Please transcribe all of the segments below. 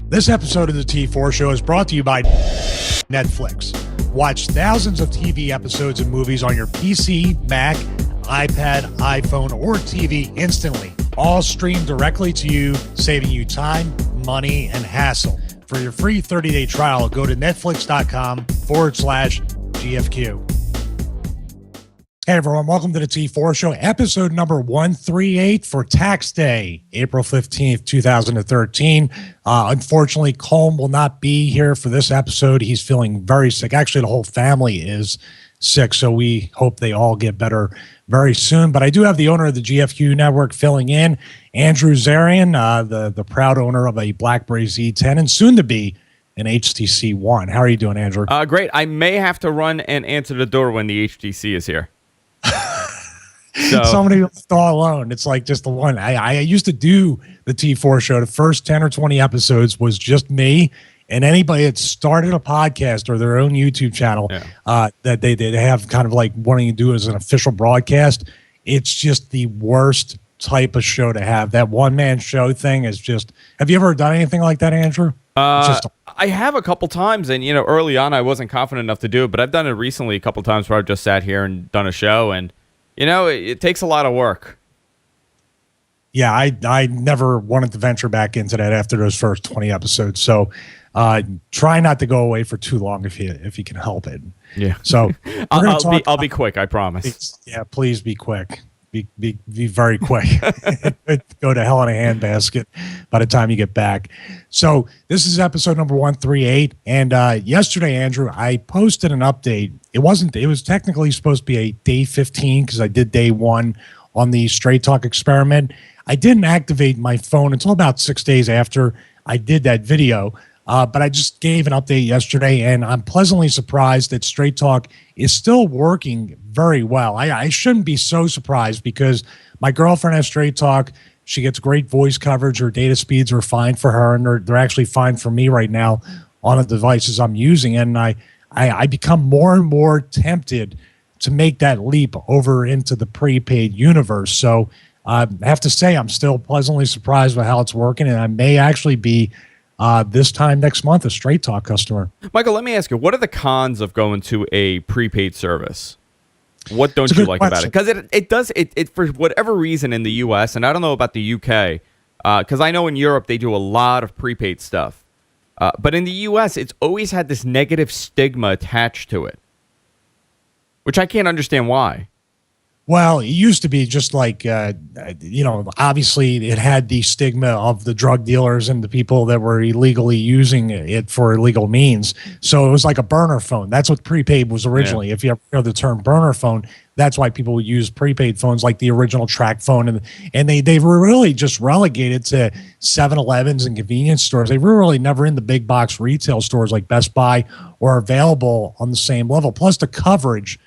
This episode of the T4 Show is brought to you by Netflix. Watch thousands of TV episodes and movies on your PC, Mac, iPad, iPhone, or TV instantly. All streamed directly to you, saving you time, money, and hassle. For your free 30-day trial, go to netflix.com/GFQ. Hey everyone, welcome to the T4 Show, episode number 138 for tax day, April 15th, 2013. Unfortunately, Colm will not be here for this episode. He's feeling very sick. Actually, the whole family is sick, so we hope they all get better very soon. But I do have the owner of the GFQ network filling in, Andrew Zarian, the proud owner of a BlackBerry Z10 and soon to be an HTC One. How are you doing, Andrew? Great. I may have to run and answer the door when the HTC is here. So. Somebody all alone. It's like just the one. I used to do the T4 Show. The first 10 or 20 episodes was just me and anybody that started a podcast or their own YouTube channel that they have kind of like wanting to do as an official broadcast. It's just the worst type of show to have. That one-man show thing is just... Have you ever done anything like that, Andrew? I have a couple times, and early on I wasn't confident enough to do it, but I've done it recently a couple times where I've just sat here and done a show, and it takes a lot of work. Yeah, I never wanted to venture back into that after those first 20 episodes. So try not to go away for too long if you can help it. Yeah. So I'll be quick, I promise. Yeah, please be quick. Be very quick. Go to hell in a handbasket by the time you get back. So this is episode number 138. And yesterday, Andrew, I posted an update. It was technically supposed to be a day 15 because I did day 1 on the Straight Talk experiment. I didn't activate my phone until about 6 days after I did that video. But I just gave an update yesterday, and I'm pleasantly surprised that Straight Talk is still working very well. I shouldn't be so surprised because my girlfriend has Straight Talk. She gets great voice coverage. Her data speeds are fine for her, and they're actually fine for me right now on the devices I'm using. And I become more and more tempted to make that leap over into the prepaid universe. So I have to say I'm still pleasantly surprised by how it's working, and I may actually be this time next month a Straight Talk customer. Michael, let me ask you, what are the cons of going to a prepaid service? What don't you like about it? Because it does for whatever reason in the U.S., and I don't know about the U.K., because I know in Europe they do a lot of prepaid stuff. But in the U.S., it's always had this negative stigma attached to it, which I can't understand why. Well, it used to be just like, obviously it had the stigma of the drug dealers and the people that were illegally using it for illegal means. So it was like a burner phone. That's what prepaid was originally. Yeah. If you ever heard the term burner phone, that's why people would use prepaid phones like the original track phone. And they were really just relegated to 7-Elevens and convenience stores. They were really never in the big box retail stores like Best Buy or available on the same level. Plus the coverage,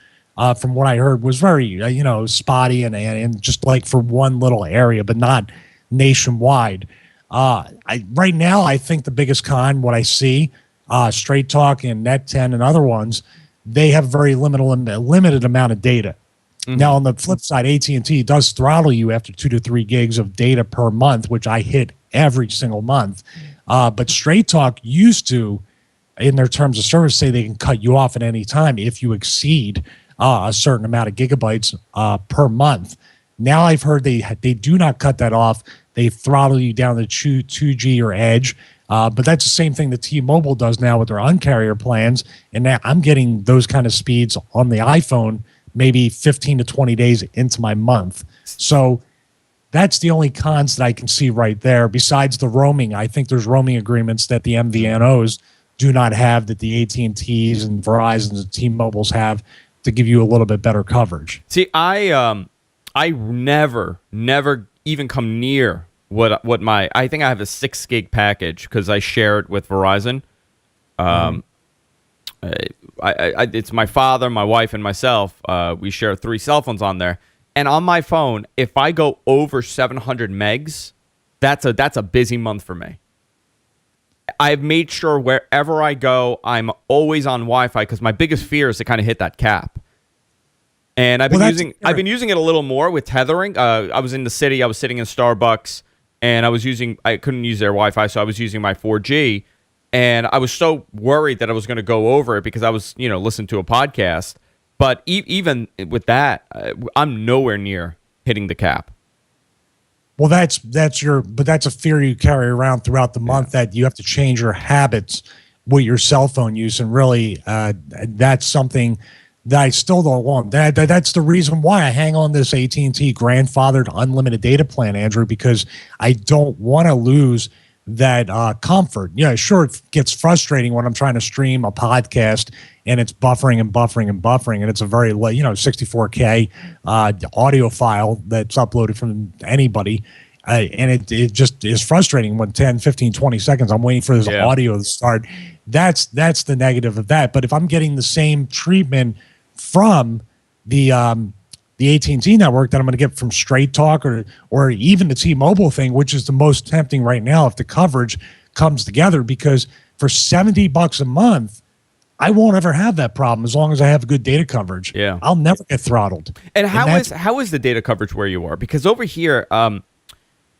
from what I heard, was very, spotty and just like for one little area, but not nationwide. Right now, I think the biggest con, what I see, Straight Talk and Net10 and other ones, they have very limited amount of data. Mm-hmm. Now, on the flip side, AT&T does throttle you after 2 to 3 gigs of data per month, which I hit every single month. But Straight Talk used to, in their terms of service, say they can cut you off at any time if you exceed a certain amount of gigabytes per month. Now I've heard they do not cut that off. They throttle you down to 2G or Edge. But that's the same thing that T-Mobile does now with their uncarrier plans. And now I'm getting those kind of speeds on the iPhone maybe 15 to 20 days into my month. So that's the only cons that I can see right there. Besides the roaming, I think there's roaming agreements that the MVNOs do not have that the AT&Ts and Verizons and T-Mobiles have to give you a little bit better coverage. See, I never even come near what my, I think I have a 6 gig package because I share it with Verizon. It's my father, my wife, and myself. We share 3 cell phones on there. And on my phone, if I go over 700 megs, that's a busy month for me. I've made sure wherever I go, I'm always on Wi-Fi because my biggest fear is to kind of hit that cap. And I've been using it a little more with tethering. I was in the city. I was sitting in Starbucks. and I couldn't use their Wi-Fi, so I was using my 4G, and I was so worried that I was going to go over it because I was, listening to a podcast. But even with that, I'm nowhere near hitting the cap. Well, that's a fear you carry around throughout the month, that you have to change your habits with your cell phone use, and really, that's something that I still don't want. That's the reason why I hang on this AT&T grandfathered unlimited data plan, Andrew, because I don't want to lose that comfort. Yeah, sure, it gets frustrating when I'm trying to stream a podcast and it's buffering and buffering and buffering, and it's a very 64K audio file that's uploaded from anybody. And it just is frustrating when 10, 15, 20 seconds I'm waiting for this audio to start. That's the negative of that. But if I'm getting the same treatment from the AT&T network that I'm going to get from Straight Talk or even the T-Mobile thing, which is the most tempting right now if the coverage comes together, because for $70 a month, I won't ever have that problem as long as I have good data coverage. Yeah, I'll never get throttled. And how is the data coverage where you are? Because over here,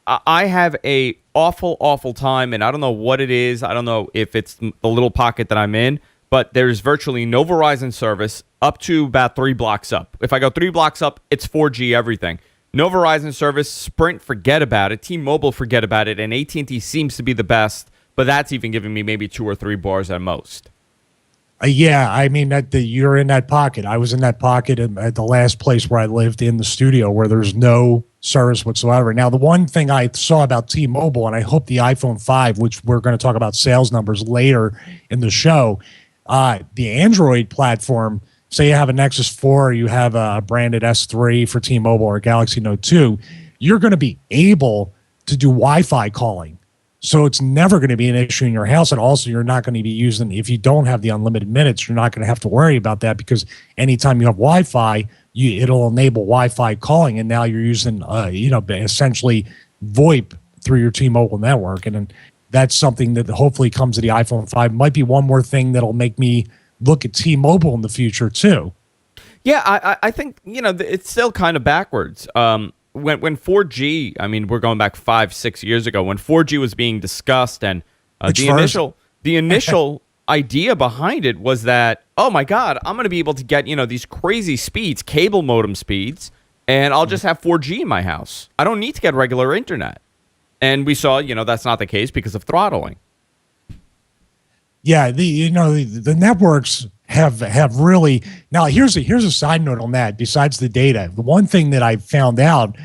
I have a awful time, and I don't know what it is. I don't know if it's the little pocket that I'm in, but there's virtually no Verizon service up to about 3 blocks up. If I go 3 blocks up, it's 4G everything. No Verizon service. Sprint, forget about it. T-Mobile, forget about it. And AT&T seems to be the best, but that's even giving me maybe 2 or 3 bars at most. Yeah, I mean, you're in that pocket. I was in that pocket at the last place where I lived in the studio, where there's no service whatsoever. Now, the one thing I saw about T-Mobile, and I hope the iPhone 5, which we're going to talk about sales numbers later in the show, the Android platform, say you have a Nexus 4 or you have a branded S3 for T-Mobile or a Galaxy Note 2, you're going to be able to do Wi-Fi calling. So it's never going to be an issue in your house. And also, you're not going to be using, if you don't have the unlimited minutes, you're not going to have to worry about that, because anytime you have Wi-Fi, it'll enable Wi-Fi calling. And now you're using, essentially VoIP through your T-Mobile network. And that's something that hopefully comes to the iPhone 5. Might be one more thing that'll make me look at T-Mobile in the future too. Yeah, I think, it's still kind of backwards. When 4G, I mean, we're going back 5-6 years ago, when 4G was being discussed, and the initial idea behind it was that, oh my God, I'm going to be able to get, these crazy speeds, cable modem speeds, and I'll just have 4G in my house. I don't need to get regular internet. And we saw, that's not the case because of throttling. Yeah, the networks have really, now here's a side note on that. Besides the data, the one thing that I found out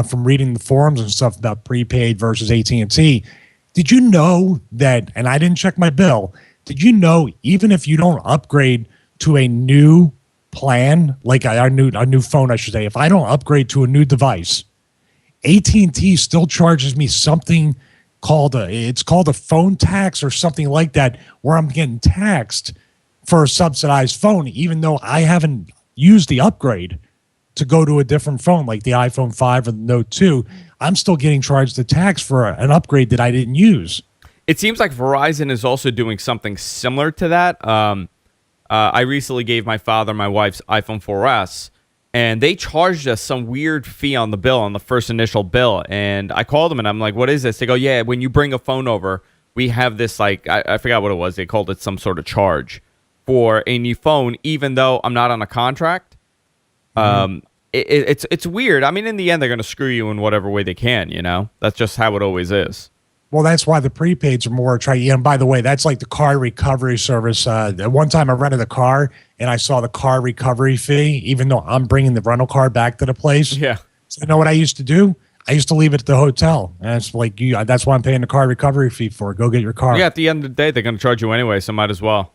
from reading the forums and stuff about prepaid versus AT&T, did you know that? And I didn't check my bill. Did you know even if you don't upgrade to a new plan, like a new phone, I should say, if I don't upgrade to a new device, AT&T still charges me something called a phone tax or something like that, where I'm getting taxed for a subsidized phone, even though I haven't used the upgrade to go to a different phone like the iPhone 5 or the Note 2. I'm still getting charged the tax for an upgrade that I didn't use. It seems like Verizon is also doing something similar to that. I recently gave my father my wife's iPhone 4S, and they charged us some weird fee on the bill, on the first initial bill. And I called them and I'm like, what is this? They go, yeah, when you bring a phone over, we have this, like, I forgot what it was. They called it some sort of charge for a new phone, even though I'm not on a contract. It's weird. I mean, in the end, they're going to screw you in whatever way they can, That's just how it always is. Well, that's why the prepaids are more attractive. And by the way, that's like the car recovery service. One time I rented a car and I saw the car recovery fee, even though I'm bringing the rental car back to the place. Yeah. So you know what I used to do? I used to leave it at the hotel. And it's like, that's why I'm paying the car recovery fee for. Go get your car. Yeah, at the end of the day, they're going to charge you anyway, so might as well.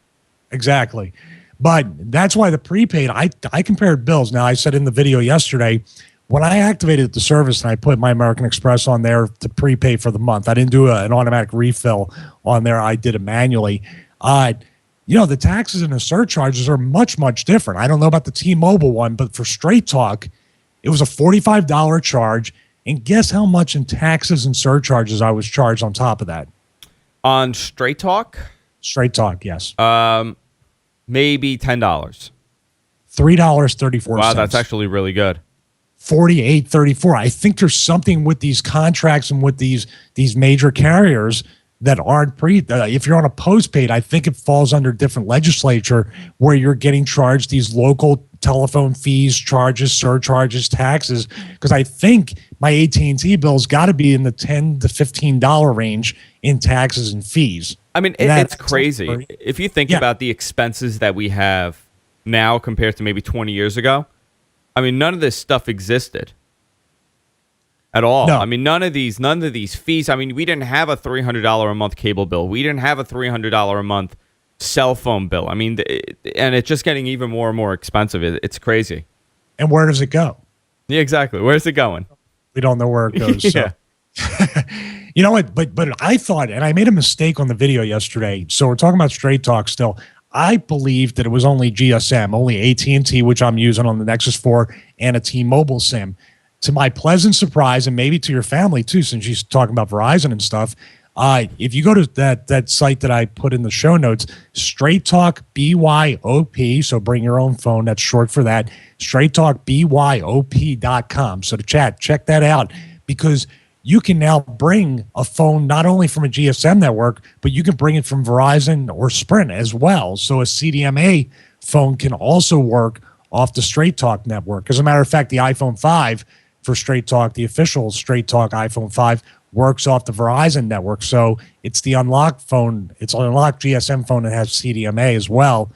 Exactly. But that's why the prepaid, I compared bills. Now, I said in the video yesterday, when I activated the service and I put my American Express on there to prepay for the month, I didn't do an automatic refill on there. I did it manually. The taxes and the surcharges are much, much different. I don't know about the T-Mobile one, but for Straight Talk, it was a $45 charge. And guess how much in taxes and surcharges I was charged on top of that? On Straight Talk? Straight Talk, yes. Maybe $10. $3.34. Wow, that's actually really good. $48.34. I think there's something with these contracts and with these major carriers that aren't if you're on a postpaid, I think it falls under different legislature where you're getting charged these local telephone fees, charges, surcharges, taxes. Because I think my AT&T bill's got to be in the $10 to $15 range in taxes and fees. I mean, it's crazy. If you think about the expenses that we have now compared to maybe 20 years ago, I mean, none of this stuff existed at all. No. I mean, none of these fees. I mean, we didn't have a $300 a month cable bill. We didn't have a $300 a month cell phone bill. I mean, and it's just getting even more and more expensive. It's crazy. And where does it go? Yeah, exactly. Where's it going? We don't know where it goes. Yeah. So. You know what? But I thought, and I made a mistake on the video yesterday. So we're talking about Straight Talk still. I believed that it was only GSM, only AT&T, which I'm using on the Nexus 4, and a T-Mobile SIM. To my pleasant surprise, and maybe to your family too, since she's talking about Verizon and stuff, if you go to that site that I put in the show notes, Straight Talk BYOP, so bring your own phone, that's short for that, straighttalkbyop.com. So to check that out, because you can now bring a phone not only from a GSM network, but you can bring it from Verizon or Sprint as well. So a CDMA phone can also work off the Straight Talk network. As a matter of fact, the iPhone 5 for Straight Talk, the official Straight Talk iPhone 5, works off the Verizon network. So it's the unlocked phone. It's an unlocked GSM phone that has CDMA as well.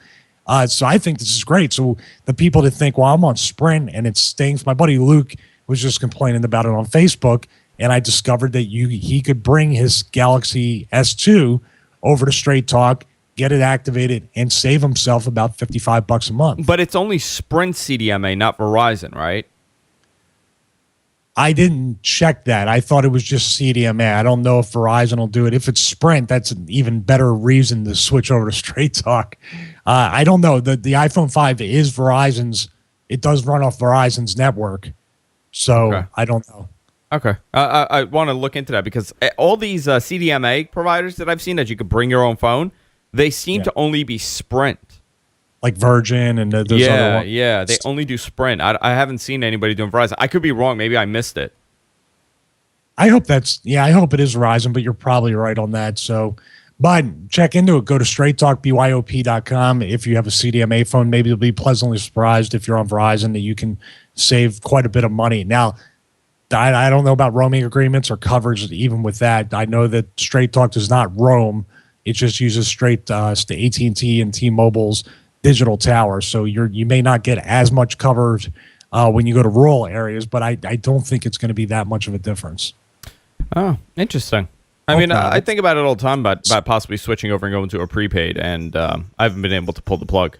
So I think this is great. So the people that think, well, I'm on Sprint and it stinks. My buddy Luke was just complaining about it on Facebook, and I discovered that he could bring his Galaxy S2 over to Straight Talk, get it activated, and save himself about $55 a month. But it's only Sprint CDMA, not Verizon, right? I didn't check that. I thought it was just CDMA. I don't know if Verizon will do it. If it's Sprint, that's an even better reason to switch over to Straight Talk. I don't know. The iPhone 5 is Verizon's. It does run off Verizon's network. So okay. I don't know. Okay. I want to look into that because all these CDMA providers that I've seen that you could bring your own phone, they seem to only be Sprint. Like Virgin and those other ones. Yeah. They only do Sprint. I haven't seen anybody doing Verizon. I could be wrong. Maybe I missed it. I hope I hope it is Verizon, but you're probably right on that. So, but check into it. Go to straighttalkbyop.com. If you have a CDMA phone, maybe you'll be pleasantly surprised if you're on Verizon that you can save quite a bit of money. Now, I don't know about roaming agreements or coverage even with that. I know that Straight Talk does not roam. It just uses straight to AT&T and T-Mobile's digital towers. So you may not get as much coverage when you go to rural areas, but I don't think it's going to be that much of a difference. Oh, interesting. I mean, I think about it all the time about possibly switching over and going to a prepaid, and I haven't been able to pull the plug.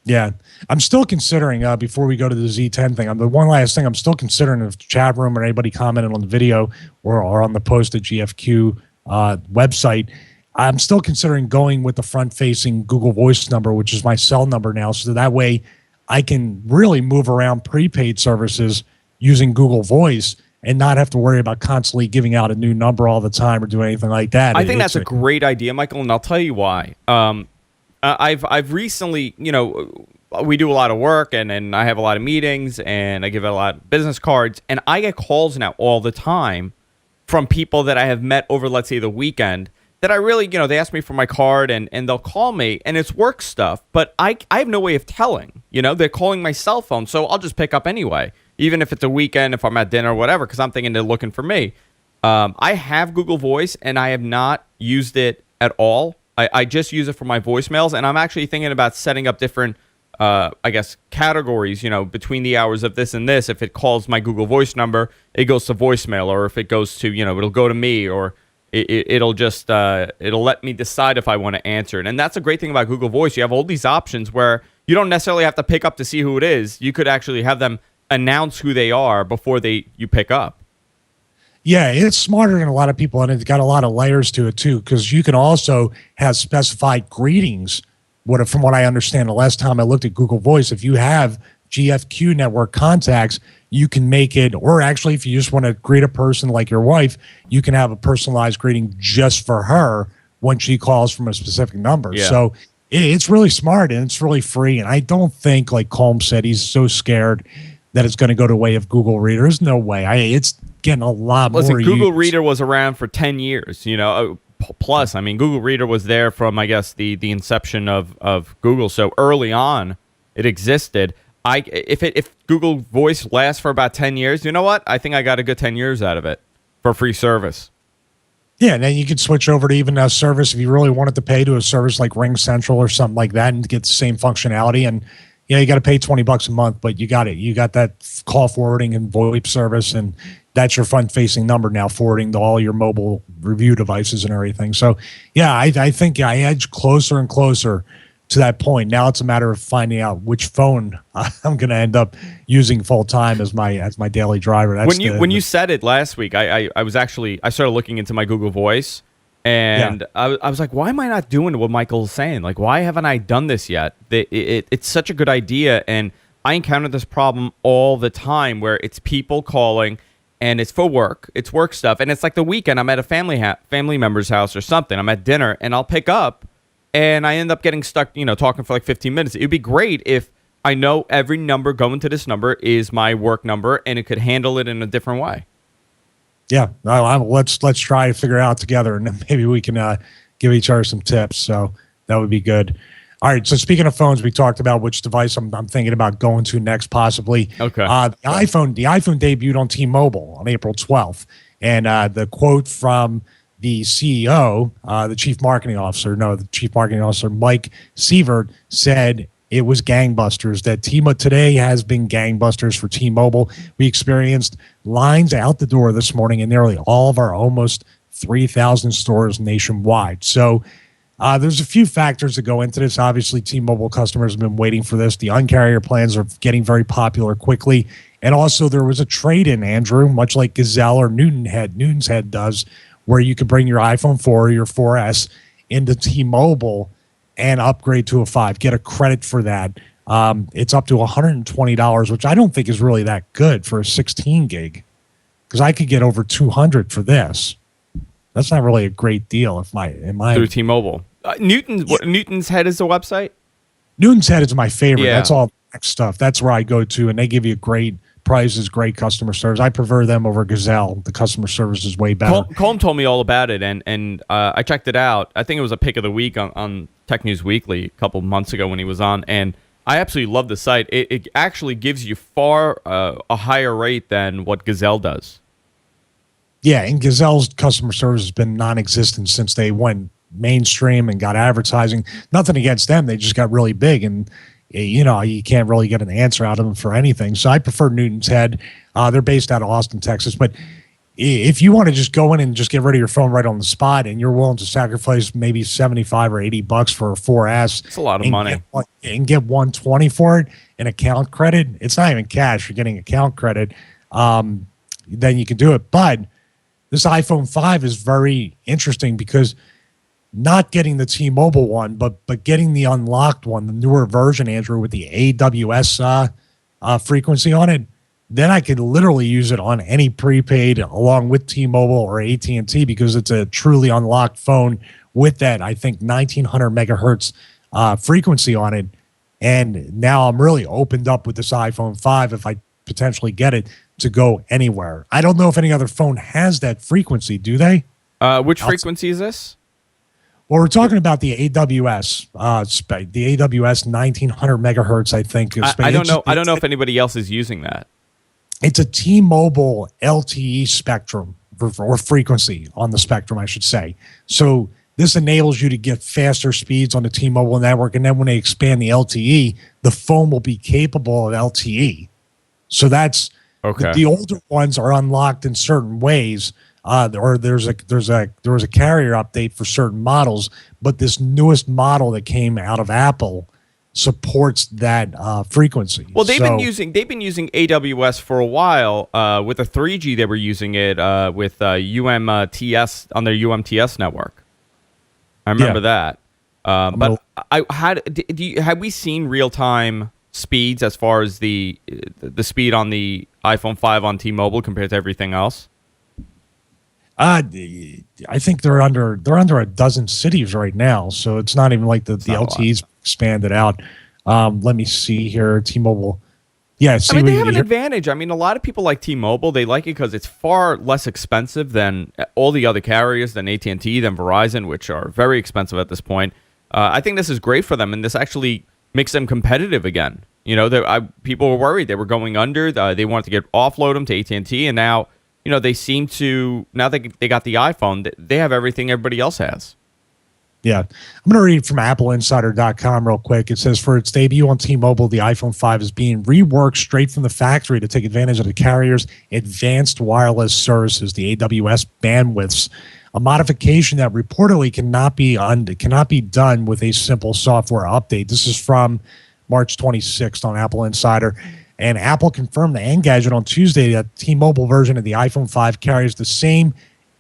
Yeah, I'm still considering, before we go to the Z10 thing, the one last thing I'm still considering, if the chat room or anybody commented on the video or on the post at GFQ website, I'm still considering going with the front-facing Google Voice number, which is my cell number now, so that way I can really move around prepaid services using Google Voice and not have to worry about constantly giving out a new number all the time or doing anything like that. I think that's a great idea, Michael, and I'll tell you why. I've recently, we do a lot of work and I have a lot of meetings and I give out a lot of business cards, and I get calls now all the time from people that I have met over, let's say, the weekend that I really, they ask me for my card and they'll call me and it's work stuff, but I have no way of telling, they're calling my cell phone. So I'll just pick up anyway, even if it's a weekend, if I'm at dinner or whatever, because I'm thinking they're looking for me. I have Google Voice and I have not used it at all. I just use it for my voicemails, and I'm actually thinking about setting up different, categories, between the hours of this and this. If it calls my Google Voice number, it goes to voicemail, or if it goes to, it'll go to me, or it'll just, it'll let me decide if I want to answer it. And that's a great thing about Google Voice. You have all these options where you don't necessarily have to pick up to see who it is. You could actually have them announce who they are before you pick up. Yeah, it's smarter than a lot of people, and it's got a lot of layers to it too, because you can also have specified greetings. From what I understand, the last time I looked at Google Voice, if you have GFQ network contacts, you can make it, or actually if you just want to greet a person like your wife, you can have a personalized greeting just for her when she calls from a specific number. Yeah. So it's really smart and it's really free. And I don't think, like Colm said, he's so scared that it's going to go the way of Google Reader. There's no way. It's getting a lot more. Listen, Google Reader was around for 10 years, you know. Plus, I mean, Google Reader was there from, I guess, the inception of Google. So early on, it existed. If Google Voice lasts for about 10 years, you know what? I think I got a good 10 years out of it for free service. Yeah, and then you could switch over to even a service if you really wanted to pay to a service like Ring Central or something like that and get the same functionality. And yeah, you got to pay $20 a month, but you got it. You got that call forwarding and VoIP service, and that's your front-facing number now, forwarding to all your mobile review devices and everything. So, yeah, I think I edge closer and closer to that point. Now it's a matter of finding out which phone I'm going to end up using full time as my daily driver. That's when you said it last week, I started looking into my Google Voice, and I was like, why am I not doing what Michael's saying? Like, why haven't I done this yet? It's such a good idea, and I encounter this problem all the time where it's people calling. And it's for work. It's work stuff. And it's like the weekend. I'm at a family member's house or something. I'm at dinner, and I'll pick up, and I end up getting stuck, talking for like 15 minutes. It would be great if I know every number going to this number is my work number, and it could handle it in a different way. Yeah. Let's try to figure it out together, and then maybe we can give each other some tips. So that would be good. All right. So speaking of phones, we talked about which device I'm thinking about going to next, possibly. Okay. The iPhone debuted on T-Mobile on April 12th, and the quote from the CEO, the chief marketing officer, Mike Sievert, said it was gangbusters. That today has been gangbusters for T-Mobile. We experienced lines out the door this morning in nearly all of our almost 3,000 stores nationwide. So. There's a few factors that go into this. Obviously, T-Mobile customers have been waiting for this. The uncarrier plans are getting very popular quickly. And also, there was a trade-in, Andrew, much like Gazelle or Newton's Head does, where you could bring your iPhone 4 or your 4S into T-Mobile and upgrade to a 5. Get a credit for that. It's up to $120, which I don't think is really that good for a 16 gig, because I could get over $200 for this. That's not really a great deal. Through T-Mobile, Newton's Head is the website. Newton's Head is my favorite. Yeah. That's all tech stuff. That's where I go to, and they give you great prices, great customer service. I prefer them over Gazelle. The customer service is way better. Colm told me all about it, and I checked it out. I think it was a pick of the week on Tech News Weekly a couple months ago when he was on, and I absolutely love the site. It actually gives you far a higher rate than what Gazelle does. Yeah, and Gazelle's customer service has been non-existent since they went mainstream and got advertising. Nothing against them. They just got really big, and you can't really get an answer out of them for anything. So I prefer Newton's Head. They're based out of Austin, Texas. But if you want to just go in and just get rid of your phone right on the spot, and you're willing to sacrifice maybe $75 or $80 for a 4S, it's a lot of money, and get $120 for it and account credit. It's not even cash. You're getting account credit. Then you can do it. But this iPhone 5 is very interesting because not getting the T-Mobile one, but getting the unlocked one, the newer version, Andrew, with the AWS frequency on it, then I could literally use it on any prepaid along with T-Mobile or AT&T because it's a truly unlocked phone with that, I think, 1900 megahertz frequency on it. And now I'm really opened up with this iPhone 5 if I potentially get it to go anywhere. I don't know if any other phone has that frequency. Do they? Which frequency is this? Well, we're talking about the AWS, the AWS 1900 megahertz, I think. I don't know. I don't know if anybody else is using that. It's a T-Mobile LTE spectrum or frequency on the spectrum, I should say. So this enables you to get faster speeds on the T-Mobile network. And then when they expand the LTE, the phone will be capable of LTE. So that's okay. The older ones are unlocked in certain ways, or there was a carrier update for certain models. But this newest model that came out of Apple supports that frequency. Well, they've been using AWS for a while with a 3G. They were using it with UMTS on their UMTS network. I remember that. But have we seen real time speeds as far as the speed on the iPhone 5 on T-Mobile compared to everything else? I think they're under a dozen cities right now, so it's not even like the LTE's expanded out. Let me see here. T-Mobile Yeah, I mean, they have an advantage. I mean, a lot of people like T-Mobile. They like it because it's far less expensive than all the other carriers, than AT&T, than Verizon, which are very expensive at this point. I think this is great for them, and this actually makes them competitive again. You know, people were worried they were going under. They wanted to offload them to AT&T, and now, you know, they seem to, now they got the iPhone. They have everything everybody else has. Yeah. I'm going to read from AppleInsider.com real quick. It says, for its debut on T-Mobile, the iPhone 5 is being reworked straight from the factory to take advantage of the carrier's advanced wireless services, the AWS bandwidths, a modification that reportedly cannot be done with a simple software update. This is from March 26th on Apple Insider. And Apple confirmed the Engadget on Tuesday that the T-Mobile version of the iPhone 5 carries the same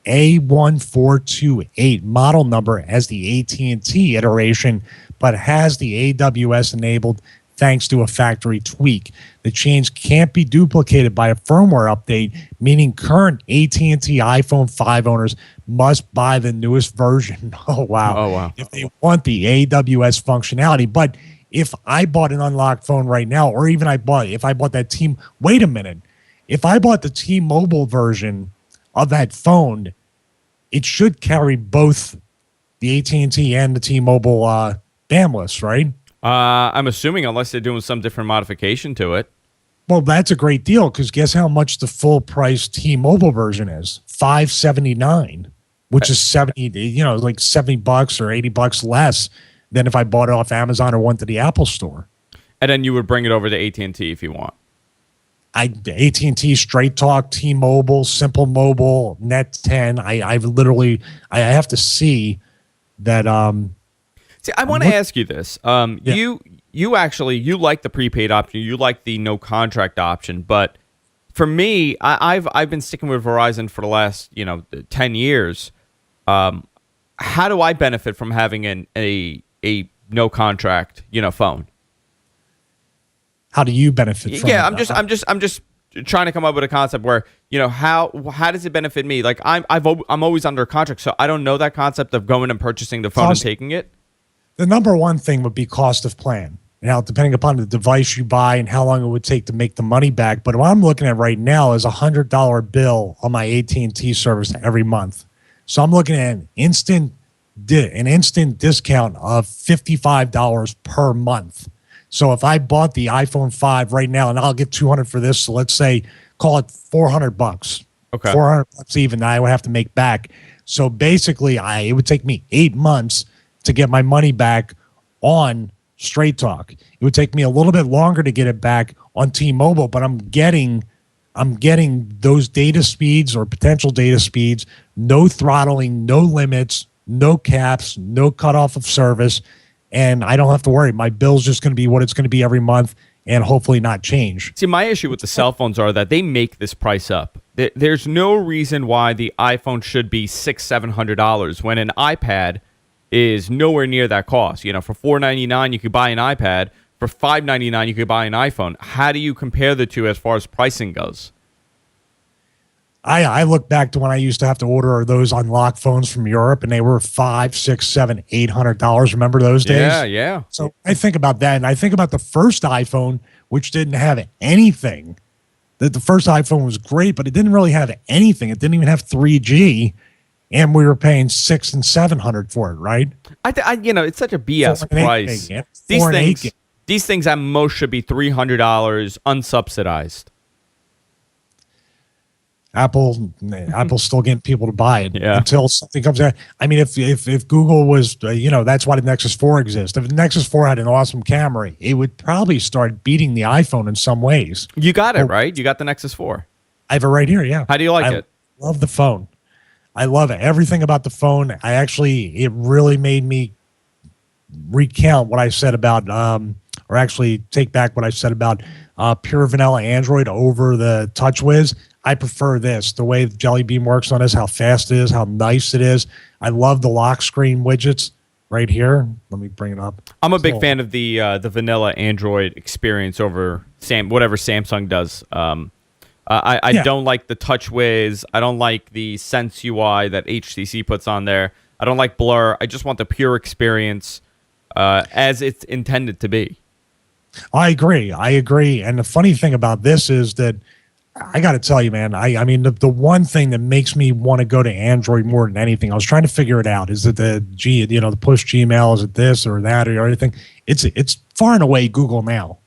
A1428 model number as the AT&T iteration, but has the AWS enabled thanks to a factory tweak. The change can't be duplicated by a firmware update, meaning current AT&T iPhone 5 owners must buy the newest version. Oh, wow. If they want the AWS functionality. But if I bought an unlocked phone right now, or even if I bought that wait a minute. If I bought the T-Mobile version of that phone, it should carry both the AT&T and the T-Mobile bandwidths, right? I'm assuming, unless they're doing some different modification to it. Well, that's a great deal, because guess how much the full price T-Mobile version is? $579, which is like $70 or $80 less than if I bought it off Amazon or went to the Apple store. And then you would bring it over to AT&T if you want. AT&T, Straight Talk, T-Mobile, Simple Mobile, Net 10. I have to see that. See, I want to ask you this. You like the prepaid option. You like the no contract option. But for me, I've been sticking with Verizon for the last 10 years. How do I benefit from having a no contract phone? How do you benefit from it? I'm just trying to come up with a concept where, how does it benefit me? Like I'm always under contract, so I don't know that concept of going and purchasing the phone and taking it. The number one thing would be cost of plan. Now, depending upon the device you buy and how long it would take to make the money back. But what I'm looking at right now is $100 bill on my AT&T service every month. So I'm looking at an instant discount of $55 per month. So if I bought the iPhone 5 right now, and I'll get $200 for this, so let's say call it $400. Okay, $400 even. I would have to make back. So basically, it would take me 8 months to get my money back on Straight Talk. It would take me a little bit longer to get it back on T-Mobile, but I'm getting those data speeds or potential data speeds, no throttling, no limits, no caps, no cutoff of service. And I don't have to worry. My bill's just going to be what it's going to be every month and hopefully not change. See, my issue with the cell phones are that they make this price up. There's no reason why the iPhone should be $600-$700 when an iPad is nowhere near that cost. For $499 you could buy an iPad. For $599 you could buy an iPhone. How do you compare the two as far as pricing goes? I look back to when I used to have to order those unlocked phones from Europe, and they were $500, $600, $700, $800. Remember those days? Yeah. So I think about that, and I think about the first iPhone, which didn't have anything. The first iPhone was great, but it didn't really have anything. It didn't even have 3G, and we were paying $600 and $700 for it, right? It's such a BS price. These things at most should be $300 unsubsidized. Apple's still getting people to buy it until something comes out. I mean, if Google was, that's why the Nexus 4 exists. If the Nexus 4 had an awesome camera, it would probably start beating the iPhone in some ways. You got it, right? You got the Nexus 4. I have it right here, yeah. How do you like it? I love the phone. I love it. Everything about the phone. It really made me recount what I said about, or actually take back what I said about pure vanilla Android over the TouchWiz. I prefer this, the way Jelly Bean works on this, how fast it is, how nice it is. I love the lock screen widgets right here. Let me bring it up. I'm a big fan of the vanilla Android experience over whatever Samsung does. I don't like the TouchWiz. I don't like the Sense UI that HTC puts on there. I don't like Blur. I just want the pure experience as it's intended to be. I agree. I agree. And the funny thing about this is that I got to tell you, man, I mean, the one thing that makes me want to go to Android more than anything, I was trying to figure it out. Is it the push Gmail? Is it this or that or anything? It's far and away Google Now.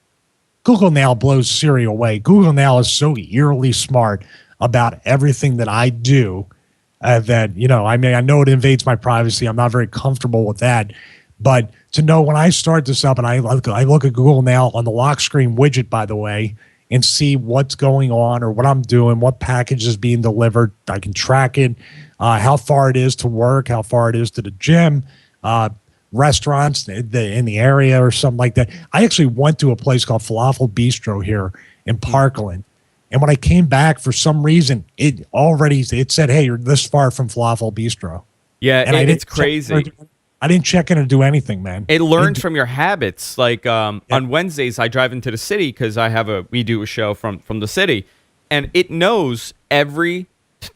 Google Now blows Siri away. Google Now is so eerily smart about everything that I do that, I mean, I know it invades my privacy. I'm not very comfortable with that. But to know when I start this up and I look at Google Now on the lock screen widget, by the way, and see what's going on or what I'm doing, what package is being delivered. I can track it, how far it is to work, how far it is to the gym, restaurants in the area or something like that. I actually went to a place called Falafel Bistro here in Parkland. And when I came back, for some reason, it said, hey, you're this far from Falafel Bistro. Yeah, and it's crazy. I didn't check in or do anything, man. It learns from your habits. Like on Wednesdays, I drive into the city because we do a show from the city, and it knows every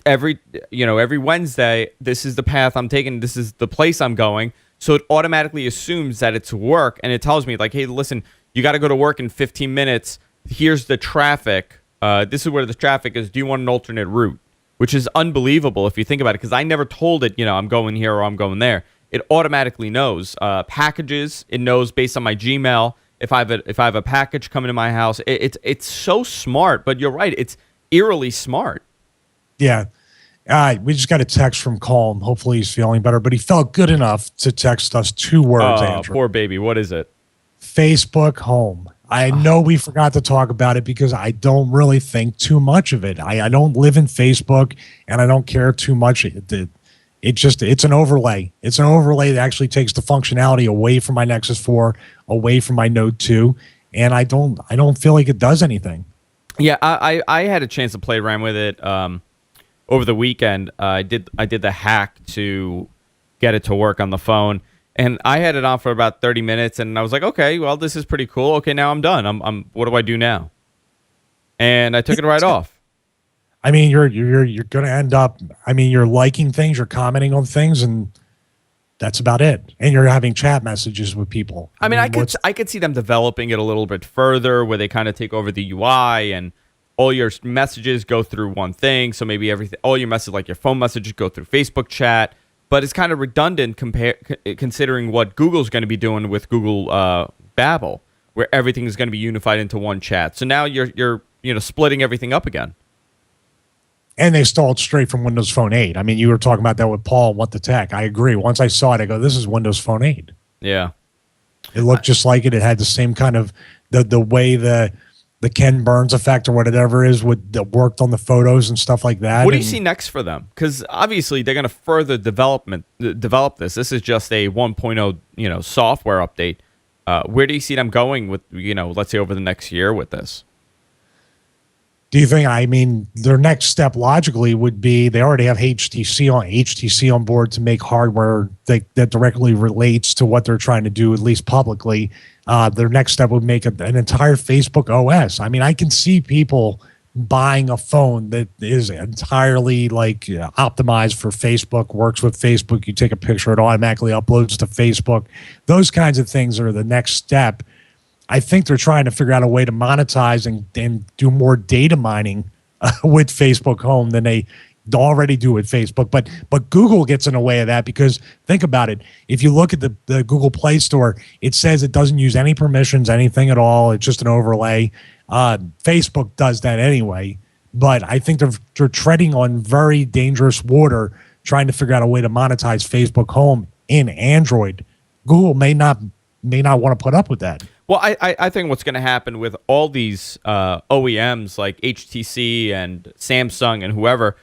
Wednesday, this is the path I'm taking, this is the place I'm going. So it automatically assumes that it's work, and it tells me like, hey, listen, you got to go to work in 15 minutes. Here's the traffic. This is where the traffic is. Do you want an alternate route? Which is unbelievable if you think about it, because I never told it, I'm going here or I'm going there. It automatically knows packages. It knows based on my Gmail if I have a package coming to my house. It's so smart. But you're right. It's eerily smart. Yeah. We just got a text from Colm. Hopefully he's feeling better. But he felt good enough to text us 2 words, Andrew. Poor baby. What is it? Facebook Home. I know we forgot to talk about it because I don't really think too much of it. I don't live in Facebook, and I don't care too much. It's an overlay. It's an overlay that actually takes the functionality away from my Nexus 4, away from my Note 2, and I don't feel like it does anything. Yeah, I had a chance to play around with it over the weekend. I did the hack to get it to work on the phone, and I had it on for about 30 minutes, and I was like, okay, well, this is pretty cool. Okay, now I'm done. What do I do now? And I took it right off. I mean, you're going to end up, I mean, you're liking things, you're commenting on things, and that's about it. And you're having chat messages with people. I mean, I could see them developing it a little bit further where they kind of take over the UI and all your messages go through one thing. So maybe all your messages, like your phone messages, go through Facebook chat. But it's kind of redundant considering what Google's going to be doing with Google Babel, where everything is going to be unified into one chat. So now you're splitting everything up again. And they stole it straight from Windows Phone 8. I mean, you were talking about that with Paul, What the Tech. I agree. Once I saw it, I go, this is Windows Phone 8. Yeah. It looked just like it. It had the same kind of, the way the Ken Burns effect or whatever is that worked on the photos and stuff like that. What do you see next for them? Because obviously they're going to further develop this. This is just a 1.0, software update. Where do you see them going with, let's say over the next year with this? Do you think, I mean, their next step logically would be they already have HTC on board to make hardware that directly relates to what they're trying to do, at least publicly. Their next step would make an entire Facebook OS. I mean, I can see people buying a phone that is entirely optimized for Facebook, works with Facebook. You take a picture, it automatically uploads to Facebook. Those kinds of things are the next step. I think they're trying to figure out a way to monetize and do more data mining with Facebook Home than they already do with Facebook. But Google gets in the way of that because think about it. If you look at the Google Play Store, it says it doesn't use any permissions, anything at all. It's just an overlay. Facebook does that anyway. But I think they're treading on very dangerous water trying to figure out a way to monetize Facebook Home in Android. Google may not want to put up with that. Well, I think what's going to happen with all these OEMs like HTC and Samsung and whoever,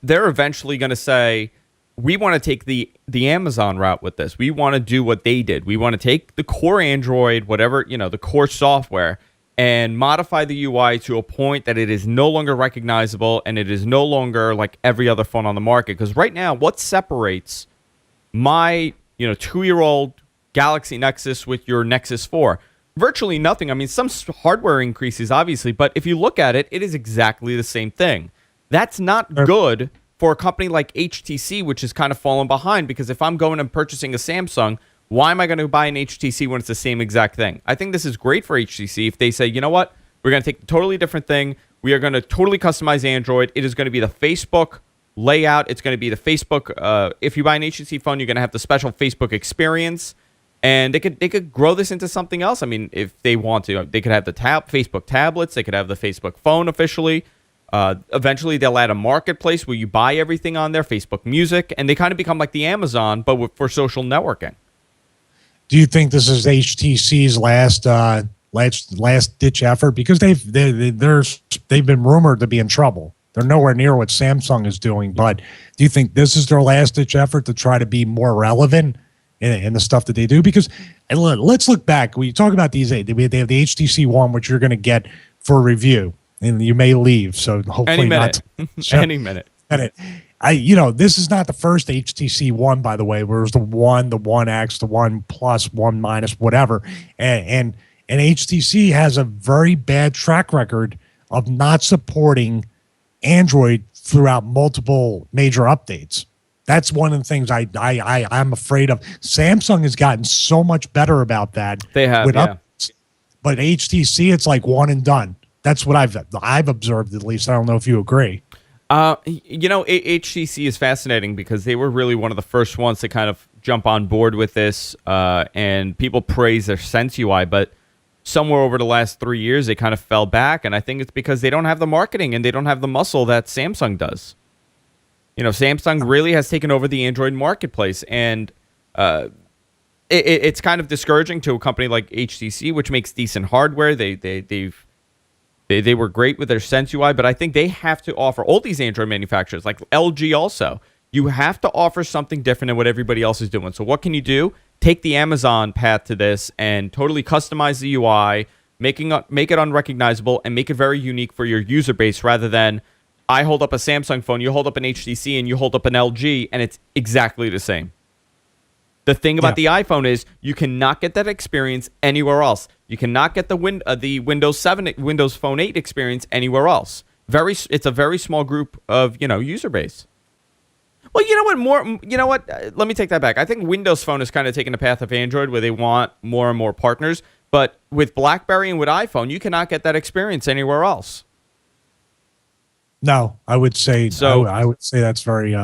they're eventually going to say, we want to take the Amazon route with this. We want to do what they did. We want to take the core Android, whatever, the core software, and modify the UI to a point that it is no longer recognizable and it is no longer like every other phone on the market. Because right now, what separates my 2-year-old Galaxy Nexus with your Nexus 4? Virtually nothing. I mean, some hardware increases, obviously, but if you look at it, it is exactly the same thing. That's not good for a company like HTC, which is kind of fallen behind, because if I'm going and purchasing a Samsung, Why am I going to buy an HTC when it's the same exact thing? I think this is great for HTC if they say, you know what, we're going to take a totally different thing. We are going to totally customize Android. It is going to be the Facebook layout. It's going to be the Facebook. If you buy an HTC phone, you're going to have the special Facebook experience. And they could grow this into something else. I mean, if they want to, they could have the Facebook tablets. They could have the Facebook phone officially. Eventually, they'll add a marketplace where you buy everything on there, Facebook Music, and they kind of become like the Amazon, but for social networking. Do you think this is HTC's last ditch effort? Because they've been rumored to be in trouble. They're nowhere near what Samsung is doing. But do you think this is their last ditch effort to try to be more relevant in the stuff that they do? Because let's look back. We talk about these. They have the HTC One, which you're going to get for review, and you may leave. So hopefully any minute. not. Any minute. This is not the first HTC One, by the way, where it was the One, the One X, the One Plus, One Minus, whatever. And HTC has a very bad track record of not supporting Android throughout multiple major updates. That's one of the things I'm afraid of. Samsung has gotten so much better about that. They have, updates, but HTC, it's like one and done. That's what I've observed, at least. I don't know if you agree. HTC is fascinating because they were really one of the first ones to kind of jump on board with this, and people praise their Sense UI, but somewhere over the last 3 years, they kind of fell back, and I think it's because they don't have the marketing and they don't have the muscle that Samsung does. Samsung really has taken over the Android marketplace, and it's kind of discouraging to a company like HTC, which makes decent hardware. They were great with their Sense UI, but I think they have to offer, all these Android manufacturers, like LG also, you have to offer something different than what everybody else is doing. So what can you do? Take the Amazon path to this and totally customize the UI, make it unrecognizable, and make it very unique for your user base, rather than I hold up a Samsung phone, you hold up an HTC, and you hold up an LG, and it's exactly the same. The thing about the iPhone is you cannot get that experience anywhere else. You cannot get the Windows 7, Windows Phone 8 experience anywhere else. It's a very small group of user base. Well, let me take that back. I think Windows Phone is kind of taking the path of Android, where they want more and more partners. But with BlackBerry and with iPhone, you cannot get that experience anywhere else. No, I would say so. I would say that's very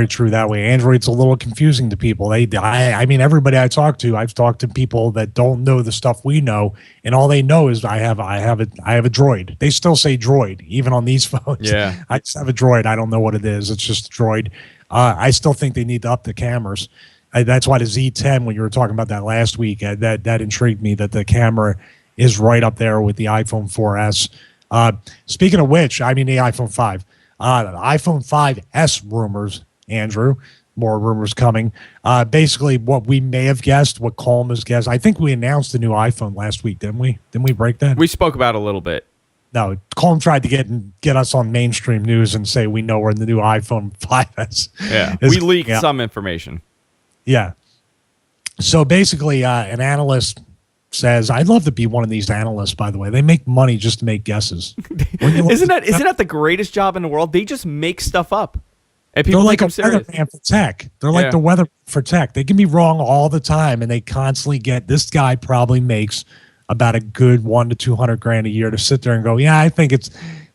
true that way. Android's a little confusing to people. I mean, everybody I've talked to people that don't know the stuff we know, and all they know is I have a Droid. They still say Droid even on these phones. Yeah, I just have a Droid. I don't know what it is. It's just a Droid. I still think they need to up the cameras. That's why the Z10, when you were talking about that last week, that intrigued me, that the camera is right up there with the iPhone 4S. Speaking of which, I mean the iPhone 5. The iPhone 5S rumors, Andrew, more rumors coming. Basically, what we may have guessed, what Colmless guessed. I think we announced the new iPhone last week, didn't we? Didn't we break that? We spoke about it a little bit. No, Colm tried to get us on mainstream news and say we know where the new iPhone 5S. Yeah, we leaked some information. Yeah. So basically, an analyst says, I'd love to be one of these analysts, by the way. They make money just to make guesses. Isn't that the greatest job in the world? They just make stuff up. And people They're like a weatherman for tech. They're like the weather for tech. They can be wrong all the time, and they constantly get, this guy probably makes about a good $100,000 to $200,000 a year to sit there and go, yeah, I think the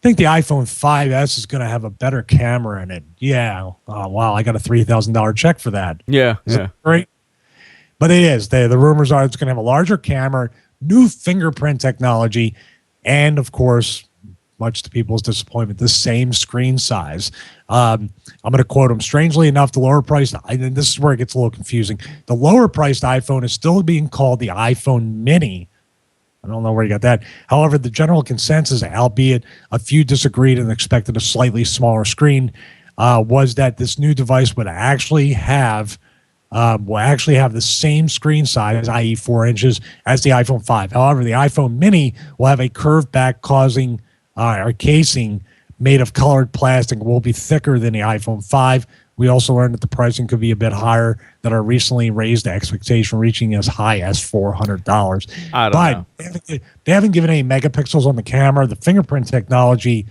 iPhone 5S is going to have a better camera in it. Yeah. Oh, wow. I got a $3,000 check for that. Yeah. Is that great? But it is. The rumors are it's going to have a larger camera, new fingerprint technology, and, of course, much to people's disappointment, the same screen size. I'm going to quote him. Strangely enough, the lower priced, and this is where it gets a little confusing, the lower priced iPhone is still being called the iPhone Mini. I don't know where you got that. However, the general consensus, albeit a few disagreed and expected a slightly smaller screen, was that this new device would actually have the same screen size, i.e. 4 inches, as the iPhone 5. However, the iPhone Mini will have a curved back casing made of colored plastic, will be thicker than the iPhone 5. We also learned that the pricing could be a bit higher, that our recently raised expectation reaching as high as $400. I don't know. They haven't given any megapixels on the camera. The fingerprint technology,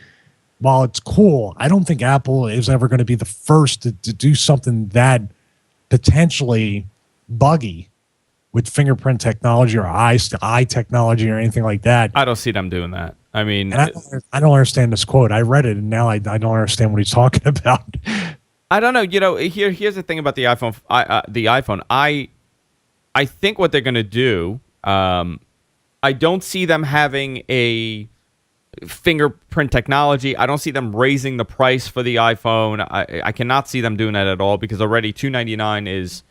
while it's cool, I don't think Apple is ever going to be the first to do something that potentially buggy with fingerprint technology or eye technology or anything like that. I don't see them doing that. I mean, and I don't understand this quote. I read it, and now I don't understand what he's talking about. I don't know. Here's the thing about the iPhone. I think what they're going to do. I don't see them having a fingerprint technology. I don't see them raising the price for the iPhone. I cannot see them doing that at all because already $299 is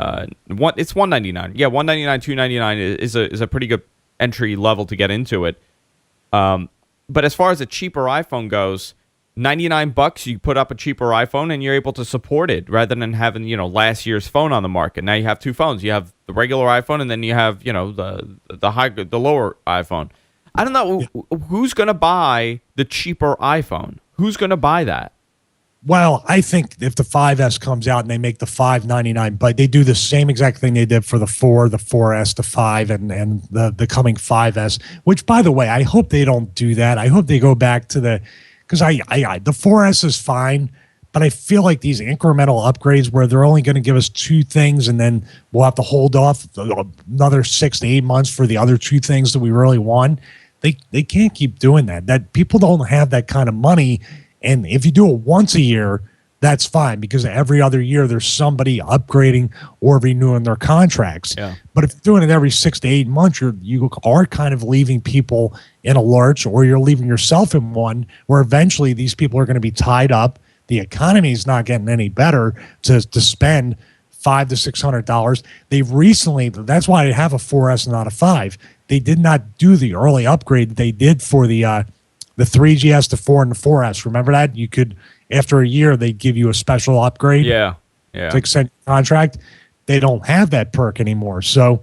it's $199. Yeah, $199, $299 is a pretty good entry level to get into it. But as far as a cheaper iPhone goes, $99 you put up a cheaper iPhone and you're able to support it rather than having last year's phone on the market. Now you have two phones. You have the regular iPhone and then you have the lower iPhone. I don't know who's going to buy the cheaper iPhone. Who's going to buy that? Well, I think if the 5S comes out and they make the $599, but they do the same exact thing they did for the 4, the 4S, the 5, and the coming 5S. Which, by the way, I hope they don't do that. I hope they go back to the because the 4S is fine, but I feel like these incremental upgrades where they're only going to give us two things and then we'll have to hold off another 6 to 8 months for the other two things that we really want. They can't keep doing that. That people don't have that kind of money. And if you do it once a year, that's fine because every other year there's somebody upgrading or renewing their contracts. Yeah. But if you're doing it every 6 to 8 months, you are kind of leaving people in a lurch, or you're leaving yourself in one where eventually these people are going to be tied up. The economy is not getting any better to spend $500 to $600. They've recently, that's why I have a 4S and not a 5. They did not do the early upgrade that they did for the 3GS, the 4, and the 4S. Remember that? You could, after a year, they'd give you a special upgrade. Yeah. To extend your contract. They don't have that perk anymore. So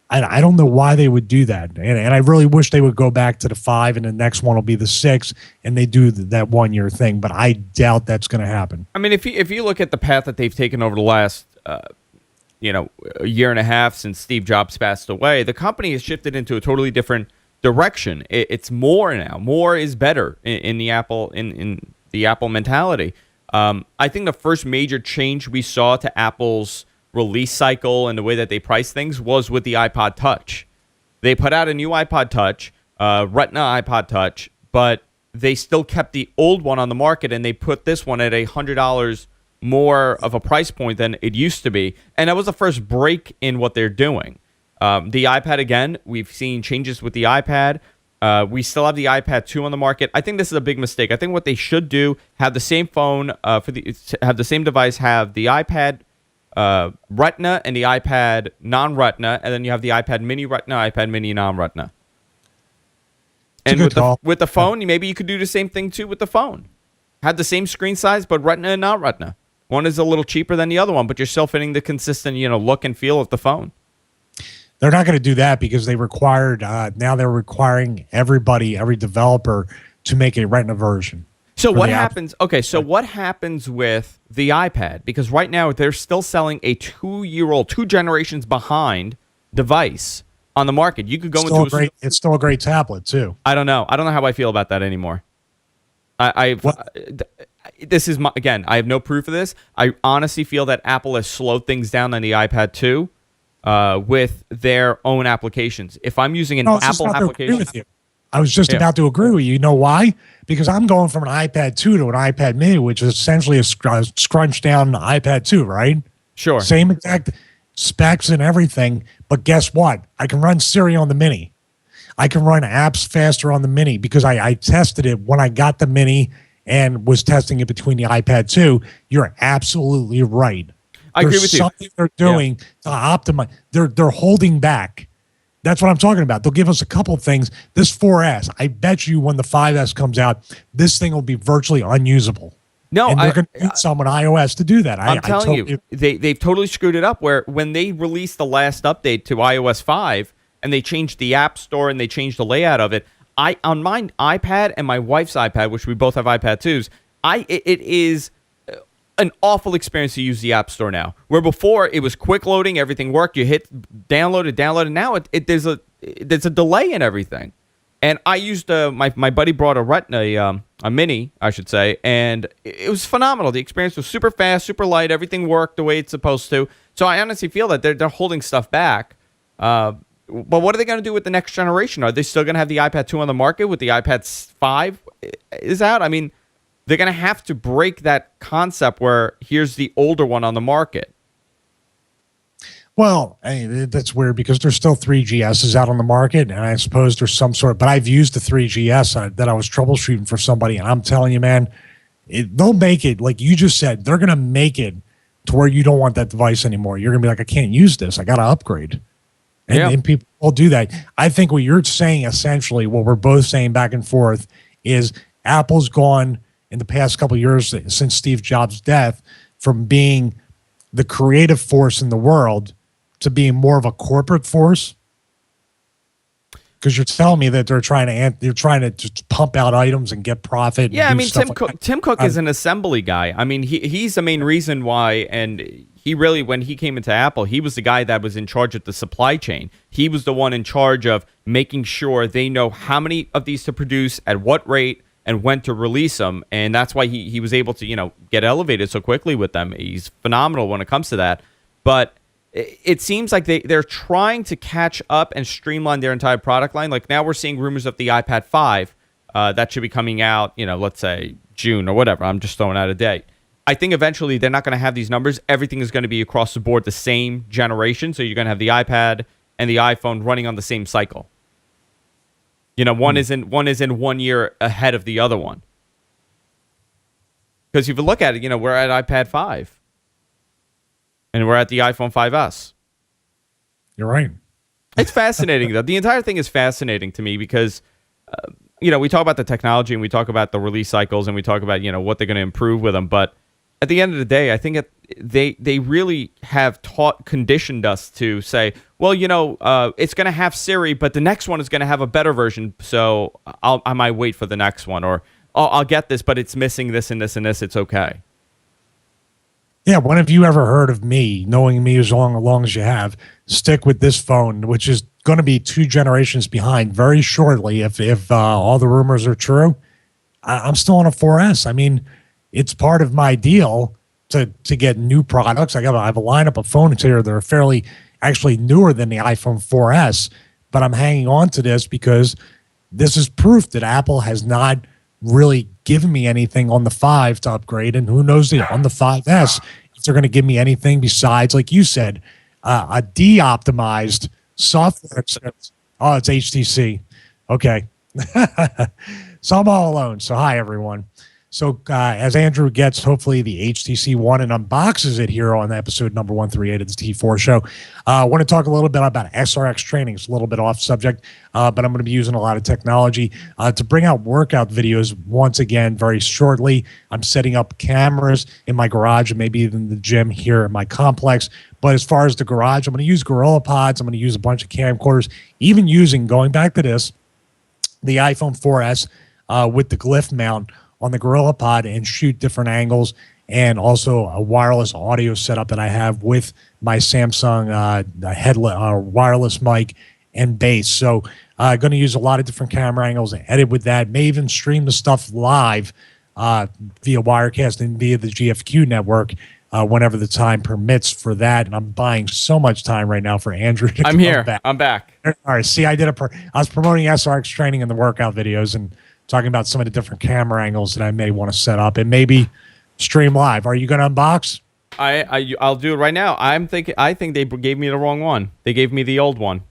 I don't know why they would do that. And I really wish they would go back to the 5 and the next one will be the 6 and they do that 1 year thing. But I doubt that's going to happen. I mean, if you look at the path that they've taken over the last a year and a half since Steve Jobs passed away, the company has shifted into a totally different direction. It's more now. More is better in the Apple in the Apple mentality. I think the first major change we saw to Apple's release cycle and the way that they price things was with the iPod Touch. They put out a new iPod Touch, Retina iPod Touch, but they still kept the old one on the market and they put this one at $100 more of a price point than it used to be. And that was the first break in what they're doing. The iPad, again, we've seen changes with the iPad. We still have the iPad 2 on the market. I think this is a big mistake. I think what they should do, have the same phone, have the same device, have the iPad Retina and the iPad non-Retina, and then you have the iPad Mini Retina, iPad Mini non-Retina. And with the phone, maybe you could do the same thing too with the phone. Have the same screen size, but Retina and non-Retina. One is a little cheaper than the other one, but you're still fitting the consistent, look and feel of the phone. They're not going to do that because they required now they're requiring every developer to make a Retina version. So what happens? Okay, so what happens with the iPad? Because right now they're still selling a 2-year-old, 2 generations behind device on the market. You could go into it's still a great tablet too. I don't know how I feel about that anymore. This is again, I have no proof of this. I honestly feel that Apple has slowed things down on the iPad 2 with their own applications. If I'm using an Apple application, I was just about to agree with you. You know why? Because I'm going from an iPad 2 to an iPad mini, which is essentially a scrunched down iPad 2, right? Sure. Same exact specs and everything. But guess what? I can run Siri on the mini. I can run apps faster on the mini because I tested it when I got the mini and was testing it between the iPad 2. You're absolutely right. I agree with you. There's something they're doing to optimize. They're holding back. That's what I'm talking about. They'll give us a couple of things. This 4S, I bet you when the 5S comes out, this thing will be virtually unusable. No, and they're going to need someone iOS to do that. I'm telling you, they've totally screwed it up where when they released the last update to iOS 5 and they changed the App Store and they changed the layout of it, on my iPad and my wife's iPad, which we both have iPad 2s, it is an awful experience to use the App Store now. Where before it was quick loading, everything worked. You hit download it. Now there's a delay in everything. And I used my buddy brought a Retina, a Mini, I should say, and it was phenomenal. The experience was super fast, super light. Everything worked the way it's supposed to. So I honestly feel that they're holding stuff back. But what are they going to do with the next generation? Are they still going to have the iPad 2 on the market with the iPad 5 is out? I mean, they're going to have to break that concept where here's the older one on the market. Well, that's weird because there's still 3GSs out on the market, and I suppose there's some sort. But I've used the 3GS that I was troubleshooting for somebody, and I'm telling you, man, they'll make it like you just said. They're gonna make it to where you don't want that device anymore. You're gonna be like, I can't use this. I gotta upgrade, and people will do that. I think what you're saying essentially, what we're both saying back and forth, is Apple's gone in the past couple of years since Steve Jobs' death from being the creative force in the world to being more of a corporate force, because you're telling me that they're trying to just pump out items and get profit. Yeah, I mean, Tim Cook is an assembly guy. I mean, he's the main reason why, and he really, when he came into Apple, he was the guy that was in charge of the supply chain. He was the one in charge of making sure they know how many of these to produce, at what rate, and when to release them. And that's why he was able to, get elevated so quickly with them. He's phenomenal when it comes to that. But it seems like they're trying to catch up and streamline their entire product line. Like now we're seeing rumors of the iPad 5 that should be coming out, let's say June or whatever. I'm just throwing out a date. I think eventually they're not going to have these numbers. Everything is going to be across the board the same generation. So you're going to have the iPad and the iPhone running on the same cycle. One is in 1 year ahead of the other one. Because if you look at it, we're at iPad 5. And we're at the iPhone 5S. You're right. It's fascinating, though. The entire thing is fascinating to me because, we talk about the technology and we talk about the release cycles and we talk about, what they're going to improve with them. But at the end of the day, I think they really have conditioned us to say, well, it's going to have Siri, but the next one is going to have a better version. So I might wait for the next one. Or I'll get this, but it's missing this and this and this. It's okay. Yeah, when have you ever heard of me, knowing me as long as you have, stick with this phone, which is going to be 2 generations behind very shortly if all the rumors are true? I'm still on a 4S. I mean, it's part of my deal to get new products. I have a lineup of phones here that are fairly actually newer than the iPhone 4S, but I'm hanging on to this because this is proof that Apple has not really given me anything on the 5 to upgrade, and who knows on the 5S if they're going to give me anything besides, like you said, a de-optimized software. Oh, it's HTC. Okay. So I'm all alone. So hi, everyone. So as Andrew gets hopefully the HTC One and unboxes it here on episode number 138 of the T4 show, I want to talk a little bit about SRX training. It's a little bit off subject, but I'm going to be using a lot of technology to bring out workout videos once again very shortly. I'm setting up cameras in my garage and maybe even the gym here in my complex. But as far as the garage, I'm going to use Gorilla Pods. I'm going to use a bunch of camcorders, even using, going back to this, the iPhone 4S with the Glyph mount on the Gorilla Pod and shoot different angles, and also a wireless audio setup that I have with my Samsung wireless mic and bass. So I'm going to use a lot of different camera angles and edit with that. May even stream the stuff live via Wirecast and via the GFQ network whenever the time permits for that. And I'm buying so much time right now for Andrew to I'm here. Back. I'm back. All right. See, I was promoting SRX training in the workout videos and talking about some of the different camera angles that I may want to set up and maybe stream live. Are you going to unbox? I'll do it right now. I think they gave me the wrong one. They gave me the old one.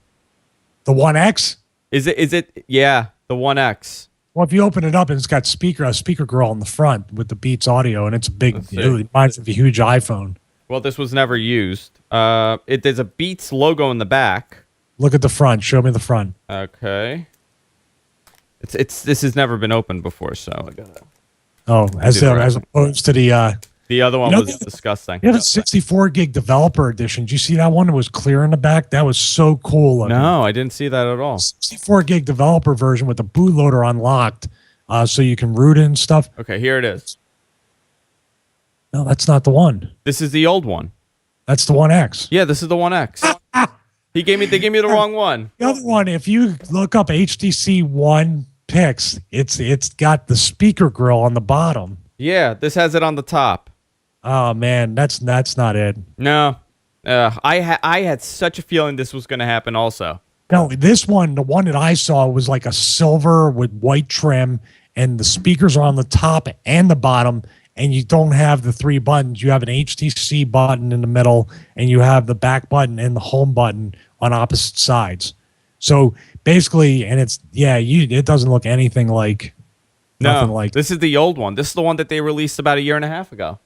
The 1X? Is it? Yeah, the 1X. Well, if you open it up and it's got a speaker grill in the front with the Beats audio, and it's a big, it reminds me of a huge iPhone. Well, this was never used. There's a Beats logo in the back. Look at the front. Show me the front. Okay. This has never been opened before, so I gotta. Oh, as opposed to the other one was disgusting. You have a 64 gig developer edition. Did you see that one that was clear in the back? That was so cool looking. No, I didn't see that at all. 64 gig developer version with the bootloader unlocked, so you can root it and stuff. Okay, here it is. No, that's not the one. This is the old one. That's the 1X. Yeah, this is the 1X. They gave me the wrong one. The other one, if you look up HTC One pics, it's got the speaker grill on the bottom. Yeah, this has it on the top. Oh man, that's not it. No, I had such a feeling this was going to happen also. No, this one, the one that I saw was like a silver with white trim, and the speakers are on the top and the bottom, and you don't have the 3 buttons. You have an HTC button in the middle, and you have the back button and the home button on opposite sides. So basically, and it doesn't look anything like. Nothing like. This is the old one. This is the one that they released about a year and a half ago.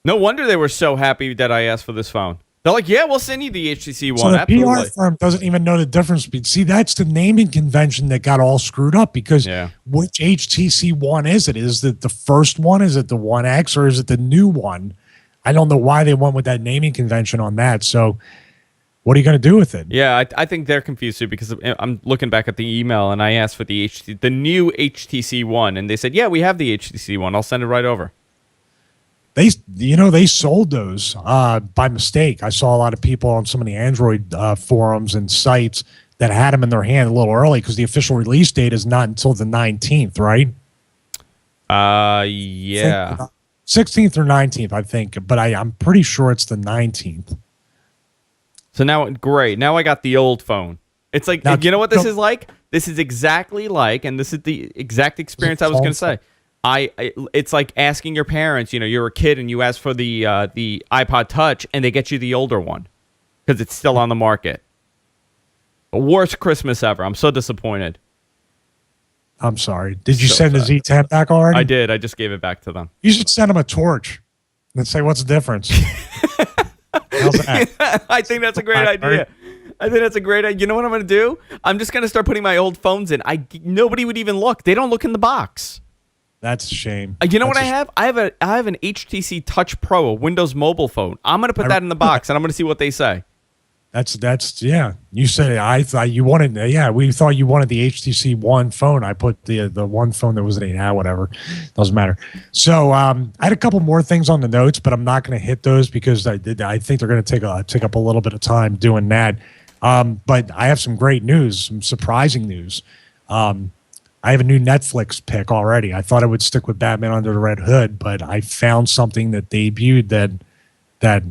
No wonder they were so happy that I asked for this phone. They're like, yeah, we'll send you the HTC One. So the Absolutely. PR firm doesn't even know the difference. See, that's the naming convention that got all screwed up because which HTC One is it? Is it the first one? Is it the One X or is it the new one? I don't know why they went with that naming convention on that. So what are you going to do with it? Yeah, I think they're confused too because I'm looking back at the email and I asked for the new HTC One and they said, yeah, we have the HTC One. I'll send it right over. They sold those by mistake. I saw a lot of people on some of the Android forums and sites that had them in their hand a little early because the official release date is not until the 19th, right? Yeah. 16th or 19th, I think, but I'm pretty sure it's the 19th. So now, great. Now I got the old phone. It's like, now, you know what this is like? This is exactly like, and this is the exact experience I was going to say. It's like asking your parents, you're a kid and you ask for the iPod Touch and they get you the older one because it's still on the market. The worst Christmas ever. I'm so disappointed. I'm sorry. Did you send the Z10 back already? I did. I just gave it back to them. You should send them a torch and say, what's the difference? How's that? I think that's a great idea. I think that's a great idea. You know what I'm going to do? I'm just going to start putting my old phones in. Nobody would even look. They don't look in the box. That's a shame. You know what I have? I have an HTC Touch Pro, a Windows mobile phone. I'm going to put that in the box, and I'm going to see what they say. That's yeah. You said it. I thought you wanted. Yeah, we thought you wanted the HTC One phone. I put the one phone that was an whatever. Doesn't matter. So I had a couple more things on the notes, but I'm not going to hit those because I think they're going to take up a little bit of time doing that. But I have some great news, some surprising news. I have a new Netflix pick already. I thought I would stick with Batman Under the Red Hood, but I found something that debuted that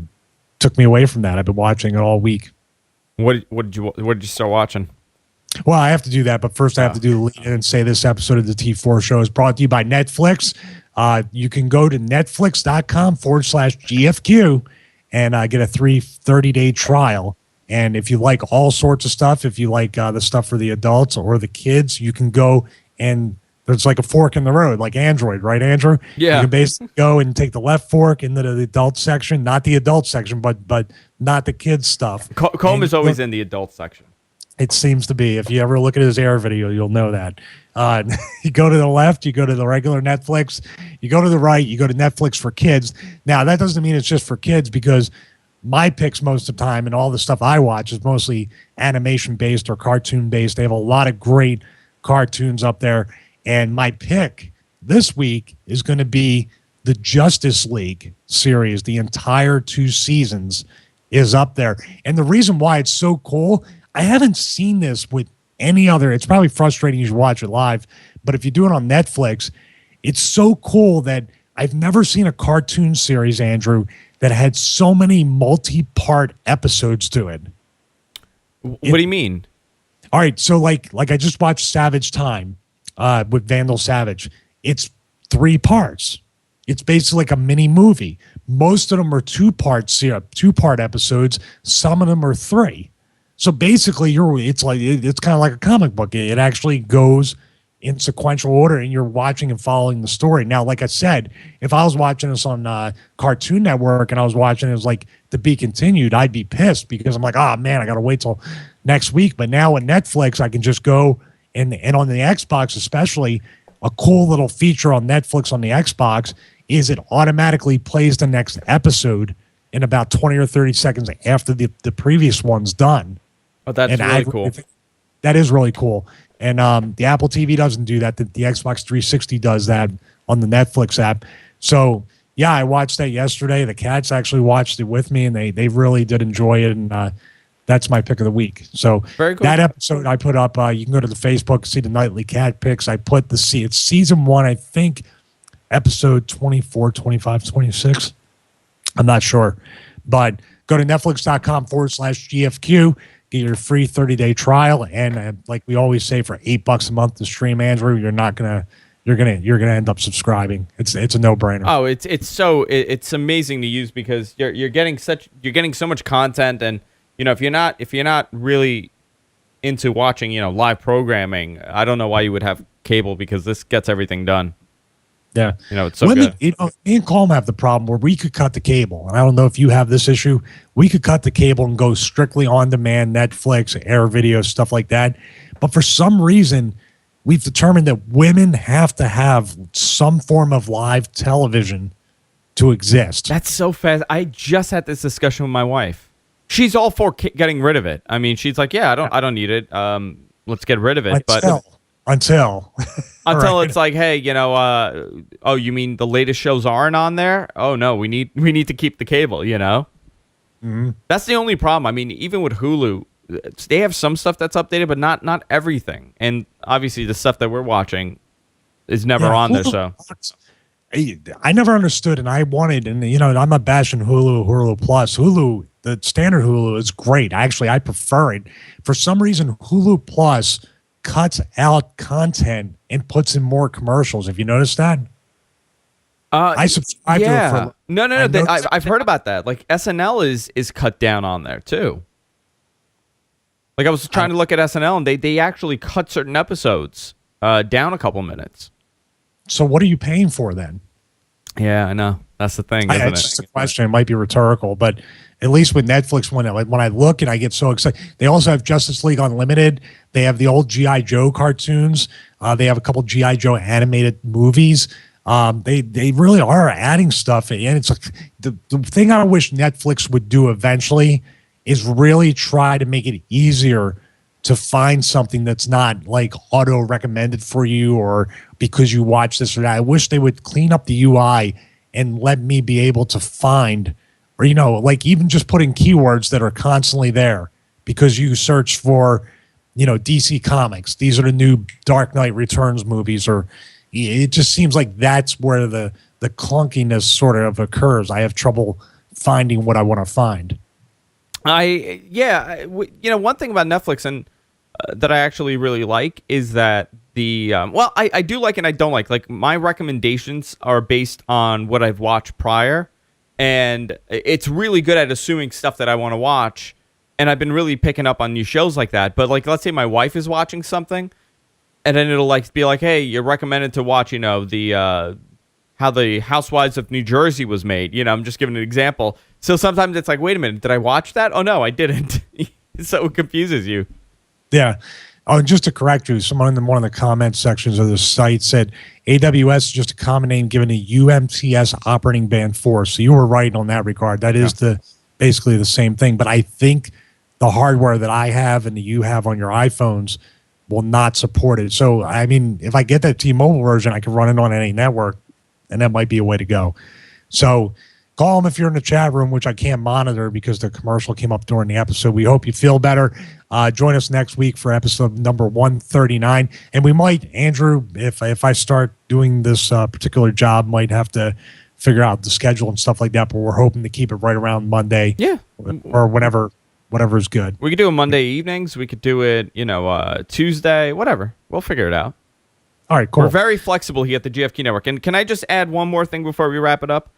took me away from that. I've been watching it all week. What did you start watching? Well, I have to do that, but first I have to do the lead in and say this episode of the T4 Show is brought to you by Netflix. You can go to netflix.com/GFQ and get a 30-day trial. And if you like all sorts of stuff, if you like the stuff for the adults or the kids, you can go and there's like a fork in the road, like Android, right, Andrew? Yeah. You can basically go and take the left fork into the adult section, not the adult section, but not the kids stuff. Colm is always in the adult section. It seems to be. If you ever look at his Air video, you'll know that. You go to the left, you go to the regular Netflix. You go to the right, you go to Netflix for kids. Now, that doesn't mean it's just for kids because my picks most of the time and all the stuff I watch is mostly animation-based or cartoon-based. They have a lot of great cartoons up there. And my pick this week is going to be the Justice League series. The entire 2 seasons is up there. And the reason why it's so cool, I haven't seen this with any other. It's probably frustrating you should watch it live. But if you do it on Netflix, it's so cool that I've never seen a cartoon series, Andrew, that had so many multi-part episodes to it. What do you mean? All right, so like I just watched Savage Time with Vandal Savage. It's 3 parts. It's basically like a mini movie. Most of them are 2-part episodes. Some of them are 3. So basically, it's kind of like a comic book. It actually goes in sequential order and you're watching and following the story. Now, like I said, if I was watching this on Cartoon Network and I was watching it as like to be continued, I'd be pissed because I'm like, oh man, I got to wait till next week. But now with Netflix, I can just go and on the Xbox, especially a cool little feature on Netflix on the Xbox is it automatically plays the next episode in about 20 or 30 seconds after the previous one's done. Oh, that's really cool. That is really cool. And the Apple TV doesn't do that. The Xbox 360 does that on the Netflix app. So, yeah, I watched that yesterday. The cats actually watched it with me, and they really did enjoy it. And that's my pick of the week. So very cool. That episode I put up, you can go to the Facebook, see the nightly cat picks. I put it's season 1, I think, episode 24, 25, 26. I'm not sure. But go to netflix.com/GFQ, get your free 30-day trial. And like we always say, for $8 a month to stream, Andrew, you're gonna end up subscribing. It's a no-brainer. Oh, it's amazing to use because you're getting so much content, and if you're not really into watching live programming, I don't know why you would have cable, because this gets everything done. Yeah, it's so good. Me and Colm have the problem where we could cut the cable, and I don't know if you have this issue. We could cut the cable and go strictly on demand, Netflix, Air Video, stuff like that. But for some reason, we've determined that women have to have some form of live television to exist. That's so fast. I just had this discussion with my wife. She's all for getting rid of it. I mean, she's like, yeah, I don't need it. Let's get rid of it. Until right. It's like, hey, oh, you mean the latest shows aren't on there? Oh no, we need to keep the cable. Mm-hmm. That's the only problem. I mean, even with Hulu, they have some stuff that's updated, but not everything. And obviously, the stuff that we're watching is never on there. So I never understood, and I wanted, and I'm not bashing Hulu Plus. Hulu, the standard Hulu is great. Actually, I prefer it. For some reason, Hulu Plus cuts out content and puts in more commercials. Have you noticed that? I subscribe to it for no. I've heard about that. Like SNL is cut down on there too. Like I was trying to look at SNL, and they actually cut certain episodes down a couple minutes. So what are you paying for then? Yeah, I know. That's the thing, isn't it? It's just a question. It might be rhetorical, but at least with Netflix, when I look and I get so excited, they also have Justice League Unlimited. They have the old G.I. Joe cartoons. They have a couple G.I. Joe animated movies. They really are adding stuff, and it's like the thing I wish Netflix would do eventually is really try to make it easier to find something that's not like auto recommended for you or because you watch this or that. I wish they would clean up the UI and let me be able to find, or like even just put in keywords that are constantly there because you search for, DC Comics. These are the new Dark Knight Returns movies, or it just seems like that's where the clunkiness sort of occurs. I have trouble finding what I want to find. One thing about Netflix and that I actually really like is that I do like and I don't like. Like my recommendations are based on what I've watched prior, and it's really good at assuming stuff that I want to watch. And I've been really picking up on new shows like that. But like, let's say my wife is watching something, and then it'll like be like, hey, you're recommended to watch, the how the Housewives of New Jersey was made. I'm just giving an example. So sometimes it's like, wait a minute, did I watch that? Oh no, I didn't. So it confuses you. Yeah. Oh, and just to correct you, someone in one of the comment sections of the site said AWS is just a common name given a UMTS operating band force. So you were right on that regard. That is basically the same thing. But I think the hardware that I have and that you have on your iPhones will not support it. So, I mean, if I get that T-Mobile version, I can run it on any network, and that might be a way to go. So call them if you're in the chat room, which I can't monitor because the commercial came up during the episode. We hope you feel better. Join us next week for episode number 139. And we might, Andrew, if I start doing this particular job, might have to figure out the schedule and stuff like that. But we're hoping to keep it right around Monday. Yeah. Or whatever is good. We could do it Monday evenings. We could do it, Tuesday, whatever. We'll figure it out. All right, cool. We're very flexible here at the GFQ Network. And can I just add one more thing before we wrap it up?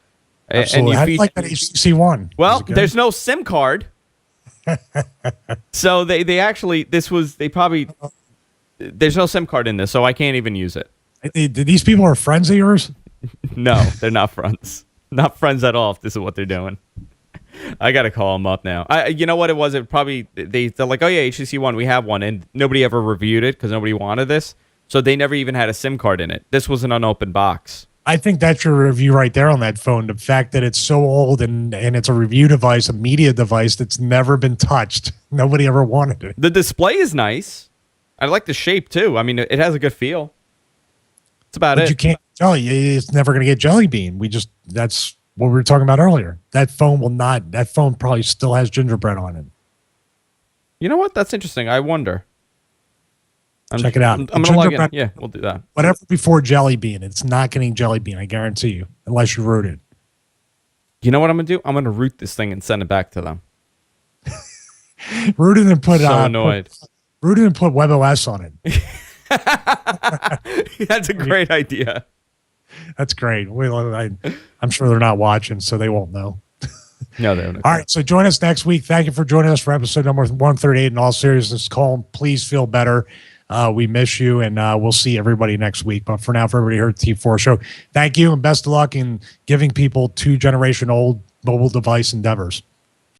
Absolutely. How do you like that HTC One? Well, there's no SIM card. So there's no SIM card in this, so I can't even use it. These people are friends of yours? No, they're not friends. Not friends at all if this is what they're doing. I got to call them up now. You know what it was? It probably, they're like, oh yeah, HTC One, we have one. And nobody ever reviewed it because nobody wanted this. So they never even had a SIM card in it. This was an unopened box. I think that's your review right there on that phone. The fact that it's so old and it's a review device, a media device that's never been touched. Nobody ever wanted it. The display is nice. I like the shape too. I mean, it has a good feel. That's about it. But you can't tell it's never going to get Jelly Bean. That's what we were talking about earlier. That phone probably still has gingerbread on it. You know what? That's interesting. I wonder. Check it out. I'm going to log in. Yeah, we'll do that. Whatever before Jelly Bean, it's not getting Jelly Bean, I guarantee you, unless you root it. You know what I'm gonna do? I'm gonna root this thing and send it back to them. Root it and put So annoyed. Root it and put WebOS on it. That's a great idea. That's great. I'm sure they're not watching, so they won't know. No, they don't. All right, so join us next week. Thank you for joining us for episode number 138. In all seriousness, Colm, please feel better. We miss you, and we'll see everybody next week. But for now, for everybody here at the T4 Show, thank you and best of luck in giving people 2-generation-old mobile device endeavors.